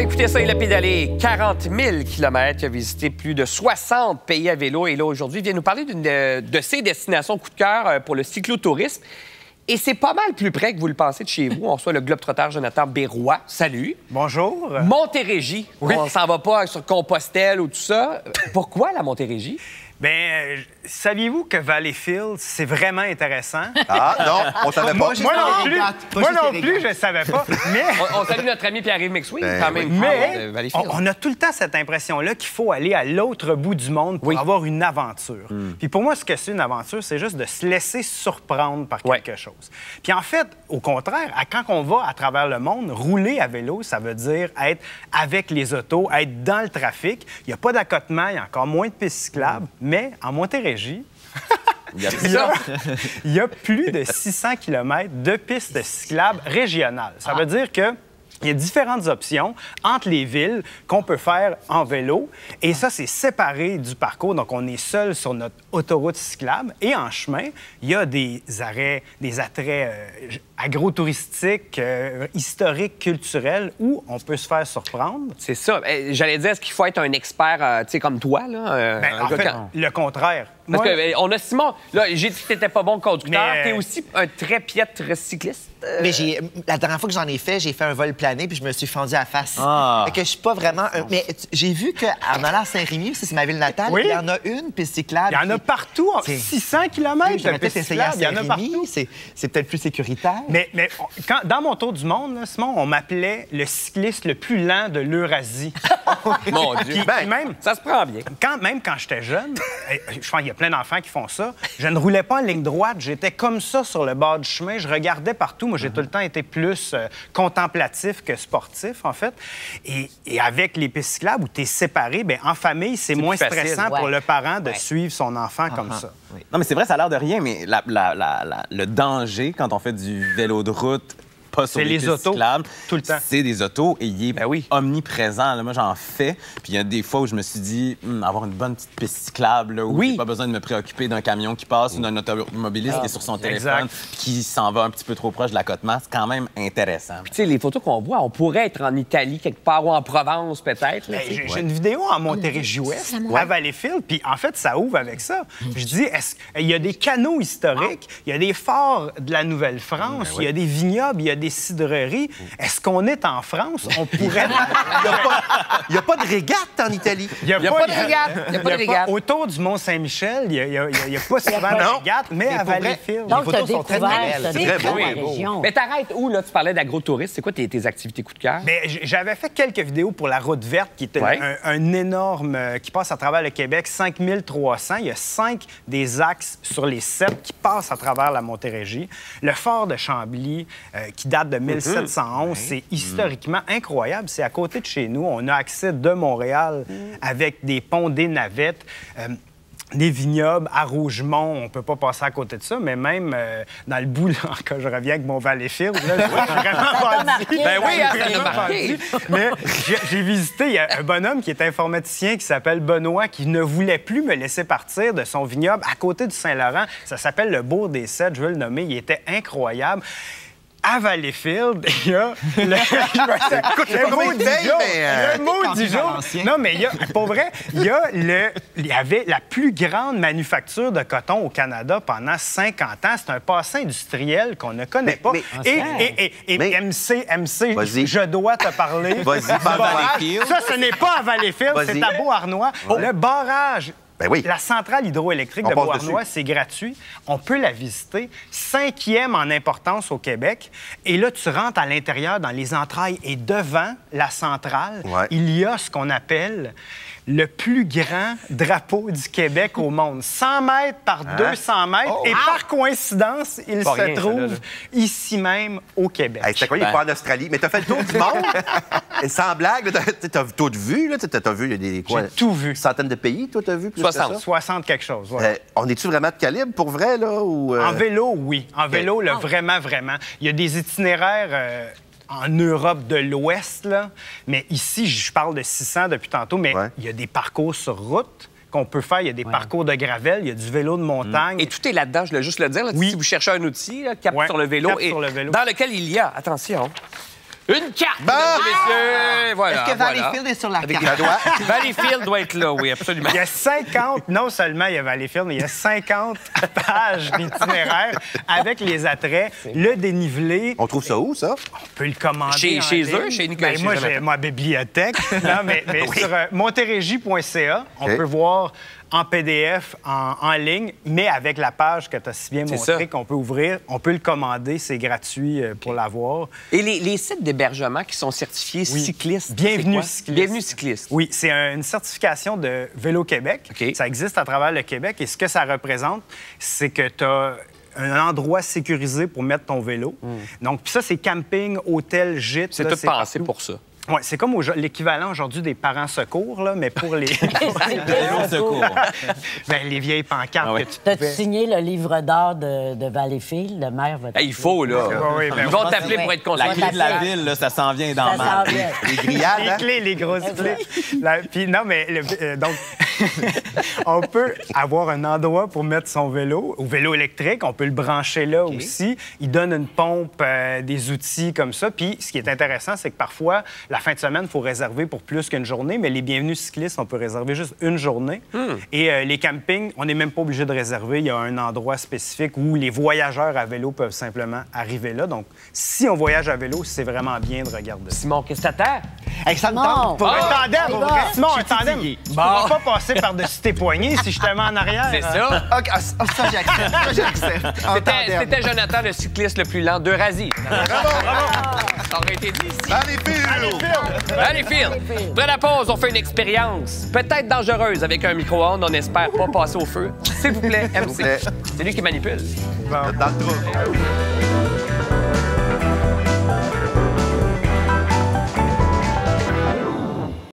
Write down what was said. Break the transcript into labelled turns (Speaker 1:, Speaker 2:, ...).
Speaker 1: écoutez ça, il a pédalé 40 000 km, il a visité plus de 60 pays à vélo et là, aujourd'hui, il vient nous parler de ses destinations coup de cœur pour le cyclotourisme. Et c'est pas mal plus près que vous le pensez de chez vous. On reçoit le globe-trotteur Jonathan Berroy. Salut.
Speaker 2: Bonjour.
Speaker 1: Montérégie.
Speaker 2: Oui.
Speaker 1: On s'en va pas sur Compostelle ou tout ça. Pourquoi la Montérégie?
Speaker 2: Bien, saviez-vous que Valleyfield, c'est vraiment intéressant?
Speaker 3: Ah, non, on savait pas.
Speaker 2: Moi non plus, je ne savais pas. Mais
Speaker 1: On salue notre ami Pierre-Yves McSween,
Speaker 3: Ben
Speaker 1: quand même.
Speaker 2: Mais
Speaker 1: Valleyfield.
Speaker 2: on a tout le temps cette impression-là qu'il faut aller à l'autre bout du monde pour avoir une aventure. Puis pour moi, ce que c'est une aventure, c'est juste de se laisser surprendre par quelque chose. Puis en fait, au contraire, quand on va à travers le monde, rouler à vélo, ça veut dire être avec les autos, être dans le trafic. Il n'y a pas d'accotement, il y a encore moins de pistes cyclables, mais en Montérégie, il y a plus de 600 km de pistes cyclables régionales. Ça veut dire que il y a différentes options entre les villes qu'on peut faire en vélo. Et ça, c'est séparé du parcours. Donc, on est seul sur notre autoroute cyclable. Et en chemin, il y a des attraits agrotouristiques, historiques, culturels, où on peut se faire surprendre.
Speaker 1: C'est ça. J'allais dire, est-ce qu'il faut être un expert, tu sais, comme toi, là?
Speaker 2: En fait, le contraire.
Speaker 1: Parce qu'on a Simon. Là, j'ai dit que t'étais pas bon conducteur.
Speaker 2: Mais,
Speaker 1: T'es aussi un très piètre cycliste.
Speaker 4: Mais la dernière fois que j'en ai fait, j'ai fait un vol plané puis je me suis fendu à la face.
Speaker 3: Ah.
Speaker 4: Fait que je suis pas vraiment Mais j'ai vu qu'en allant à Saint-Rémy, c'est ma ville natale,
Speaker 2: Oui.
Speaker 4: il y en a une piste cyclable.
Speaker 2: Il y en a partout,
Speaker 4: C'est-
Speaker 2: 600 km
Speaker 4: Oui,
Speaker 2: de
Speaker 4: j'aurais
Speaker 2: pistes
Speaker 4: peut-être essayé à
Speaker 2: cyclables. Il y en a
Speaker 4: Saint-Rémy.
Speaker 2: partout.
Speaker 4: C'est peut-être plus sécuritaire.
Speaker 2: Mais dans mon tour du monde, là, Simon, on m'appelait le cycliste le plus lent de l'Eurasie.
Speaker 1: Mon Dieu.
Speaker 2: Puis
Speaker 1: Ben,
Speaker 2: même,
Speaker 1: ça se prend bien.
Speaker 2: même quand j'étais jeune, je pense qu'il y a plein d'enfants qui font ça, je ne roulais pas en ligne droite. J'étais comme ça sur le bord du chemin. Je regardais partout. Moi, j'ai tout le temps été plus contemplatif que sportif, en fait. Et avec les pistes cyclables où tu es séparé, bien, en famille, c'est moins
Speaker 1: plus facile.
Speaker 2: stressant pour
Speaker 4: Ouais.
Speaker 2: le parent de suivre son enfant comme ça.
Speaker 4: Oui.
Speaker 5: Non, mais c'est vrai, ça a l'air de rien, mais le danger quand on fait du vélo de route, pas sur
Speaker 2: C'est les
Speaker 5: pistes
Speaker 2: autos,
Speaker 5: cyclables,
Speaker 2: tout le temps.
Speaker 5: c'est des autos et il est
Speaker 1: Ben oui.
Speaker 5: omniprésent. Là, moi, j'en fais. Puis il y a des fois où je me suis dit, avoir une bonne petite piste cyclable, là, où
Speaker 1: Oui.
Speaker 5: j'ai pas besoin de me préoccuper d'un camion qui passe ou d'un automobiliste qui est sur son téléphone,
Speaker 2: exact.
Speaker 5: qui s'en va un petit peu trop proche de la côte-masse. C'est quand même intéressant.
Speaker 1: Tu sais, les photos qu'on voit, on pourrait être en Italie quelque part ou en Provence, peut-être. là, tu sais.
Speaker 2: J'ai une vidéo en Montérégie-Ouest, à Valleyfield, puis en fait, ça ouvre avec ça. Je dis, il y a des canaux historiques, il y a des forts de la Nouvelle-France, il y a des vignobles, il y a des cidreries. Est-ce qu'on est en France? On pourrait...
Speaker 3: Il n'y a pas de régate en Italie.
Speaker 2: Il n'y a,
Speaker 1: pas de régate. Il y a pas de régate.
Speaker 2: Autour du Mont-Saint-Michel, il n'y a pas souvent de régate, mais à
Speaker 4: pour vrai,
Speaker 2: Valleyfield.
Speaker 4: les
Speaker 6: Donc, tu as
Speaker 4: photos sont très
Speaker 6: découvert,
Speaker 4: belles.
Speaker 6: t'as
Speaker 4: C'est
Speaker 3: très
Speaker 6: découvert
Speaker 3: beau,
Speaker 6: la
Speaker 3: oui, beau.
Speaker 6: région.
Speaker 1: Mais t'arrêtes où, là? Tu parlais d'agrotourisme. C'est quoi tes activités coup de cœur?
Speaker 2: Bien, j'avais fait quelques vidéos pour la Route verte, qui était
Speaker 1: Ouais.
Speaker 2: un énorme... qui passe à travers le Québec, 5300. Il y a 5 des axes sur les 7 qui passent à travers la Montérégie. Le fort de Chambly, qui date de 1711, c'est historiquement incroyable. C'est à côté de chez nous. On a accès de Montréal avec des ponts, des navettes. Des vignobles à Rougemont, on peut pas passer à côté de ça, mais même dans le bout, là, quand je reviens avec mon Valleyfield, là, je suis vraiment pas dit.
Speaker 1: Ben oui, hein, ça t'a
Speaker 2: Vraiment pas
Speaker 1: marqué.
Speaker 2: dit. Mais j'ai visité, il y a un bonhomme qui est informaticien qui s'appelle Benoît, qui ne voulait plus me laisser partir de son vignoble à côté du Saint-Laurent. Ça s'appelle le Bourg des Sept, je veux le nommer. Il était incroyable. À Valleyfield, il y a le mot du jour. Le mot du jour. Non, mais pour vrai, il y avait la plus grande manufacture de coton au Canada pendant 50 ans. C'est un passé industriel qu'on ne connaît pas. Et MC,
Speaker 3: Vas-y.
Speaker 2: je dois te parler.
Speaker 3: Vas-y,
Speaker 2: du
Speaker 3: parle
Speaker 2: barrage.
Speaker 3: Valleyfield.
Speaker 2: Ça, ce n'est pas à Valleyfield,
Speaker 3: Vas-y.
Speaker 2: c'est à Beauharnois. Le barrage.
Speaker 3: Ben oui.
Speaker 2: La centrale hydroélectrique
Speaker 3: On
Speaker 2: de
Speaker 3: passe
Speaker 2: Beauharnois,
Speaker 3: dessus.
Speaker 2: c'est gratuit. On peut la visiter. 5e en importance au Québec. Et là, tu rentres à l'intérieur, dans les entrailles, et devant la centrale,
Speaker 3: Ouais.
Speaker 2: il y a ce qu'on appelle le plus grand drapeau du Québec au monde. 100 mètres par 200 mètres. Et par coïncidence, il
Speaker 1: Pas
Speaker 2: se
Speaker 1: rien, ça,
Speaker 2: trouve
Speaker 1: là.
Speaker 2: ici même au Québec.
Speaker 3: Hey, c'était quoi, il est pas en Australie. Mais t'as fait le tour du monde. Et sans blague, là, t'as tout vu, là. T'as vu, il y a des quoi,
Speaker 2: J'ai tout vu.
Speaker 3: centaines de pays, toi, t'as vu? Plus
Speaker 1: 60.
Speaker 3: que ça?
Speaker 2: 60 quelque chose, ouais.
Speaker 3: On est-tu vraiment de calibre, pour vrai, là? Ou,
Speaker 2: En vélo, oui. En vélo, là, vraiment, vraiment. Il y a des itinéraires en Europe de l'Ouest, là. Mais ici, je parle de 600 depuis tantôt, mais
Speaker 3: Ouais.
Speaker 2: il y a des parcours sur route qu'on peut faire. Il y a des parcours de gravel, il y a du vélo de montagne.
Speaker 1: Et tout est là-dedans, je voulais juste le dire. Là,
Speaker 2: Oui.
Speaker 1: Si vous cherchez un outil, là, cap
Speaker 2: Ouais,
Speaker 1: sur le vélo,
Speaker 2: cap
Speaker 1: et
Speaker 2: sur le vélo.
Speaker 1: dans lequel il y a, attention, Une carte,
Speaker 3: Bon.
Speaker 1: mesdames et messieurs. Voilà,
Speaker 4: Est-ce que
Speaker 1: voilà.
Speaker 4: Valleyfield est sur la carte?
Speaker 3: Ça doit.
Speaker 1: Valleyfield doit être là, oui, absolument.
Speaker 2: Il y a 50, non seulement il y a Valleyfield, mais il y a 50 pages d'itinéraire avec les attraits, le dénivelé.
Speaker 3: On trouve ça où, ça?
Speaker 2: On peut le commander.
Speaker 1: Chez
Speaker 2: en
Speaker 1: eux,
Speaker 2: ligne.
Speaker 1: chez Nicolas,
Speaker 2: Ben,
Speaker 1: chez
Speaker 2: moi,
Speaker 1: Jonathan.
Speaker 2: j'ai ma bibliothèque. Non, mais sur montérégie.ca, on
Speaker 3: OK.
Speaker 2: peut voir en PDF, en ligne, mais avec la page que tu as si bien
Speaker 1: C'est
Speaker 2: montrée
Speaker 1: ça.
Speaker 2: qu'on peut ouvrir. On peut le commander, c'est gratuit pour l'avoir.
Speaker 1: Et les sites d'hébergement qui sont certifiés cyclistes.
Speaker 2: Bienvenue
Speaker 1: c'est quoi?
Speaker 2: cycliste.
Speaker 1: Bienvenue cycliste.
Speaker 2: Oui, c'est une certification de Vélo Québec.
Speaker 1: OK.
Speaker 2: Ça existe à travers le Québec et ce que ça représente, c'est que tu as un endroit sécurisé pour mettre ton vélo. Donc, puis ça, c'est camping, hôtel, gîte.
Speaker 1: C'est
Speaker 2: là,
Speaker 1: tout pensé
Speaker 2: partout.
Speaker 1: pour ça.
Speaker 2: Oui, c'est comme l'équivalent aujourd'hui des parents secours, là, mais pour les,
Speaker 5: Vélo secours.
Speaker 2: ben, les vieilles pancartes
Speaker 5: Ah ouais.
Speaker 2: que tu
Speaker 6: T'as-tu
Speaker 2: pouvais...
Speaker 6: signé le livre d'or de Valleyfield? Le maire va
Speaker 1: Hey, il faut, là.
Speaker 2: oui, ben
Speaker 1: Ils
Speaker 2: oui.
Speaker 1: vont t'appeler pour être
Speaker 5: La
Speaker 1: consultant.
Speaker 5: clé de la ville, là, ça s'en vient dans
Speaker 6: Ça
Speaker 5: mal.
Speaker 6: s'en vient.
Speaker 3: Les grillades,
Speaker 2: Les
Speaker 3: hein?
Speaker 2: clés, les grosses clés. Puis non, mais donc, on peut avoir un endroit pour mettre son vélo, ou vélo électrique. On peut le brancher là aussi. Il donne une pompe, des outils comme ça. Puis ce qui est intéressant, c'est que parfois, la fin de semaine, il faut réserver pour plus qu'une journée. Mais les bienvenus cyclistes, on peut réserver juste une journée. Et les campings, on n'est même pas obligé de réserver. Il y a un endroit spécifique où les voyageurs à vélo peuvent simplement arriver là. Donc, si on voyage à vélo, c'est vraiment bien de regarder ça.
Speaker 1: Simon, qu'est-ce que t'attends?
Speaker 4: Hey, ça me
Speaker 6: Non.
Speaker 4: tente. Pour
Speaker 2: Un tandem,
Speaker 6: c'est
Speaker 2: pour
Speaker 6: bon.
Speaker 2: vrai. Simon, un tandem. Tu ne pourras pas passer par-dessus tes poignets si je te mets en arrière.
Speaker 1: C'est ça.
Speaker 4: OK, ça, j'accepte. Ça, j'accepte. En tandem.
Speaker 1: C'était Jonathan, le cycliste le plus lent d'Eurasie.
Speaker 3: Bravo!
Speaker 1: Ça aurait été dit ici.
Speaker 3: Valleyfield!
Speaker 1: Valleyfield. Après la pause, on fait une expérience, peut-être dangereuse, avec un micro-ondes. On espère pas passer au feu. S'il vous plaît, MC.
Speaker 3: plaît.
Speaker 1: C'est lui qui manipule.
Speaker 3: Dans le trou.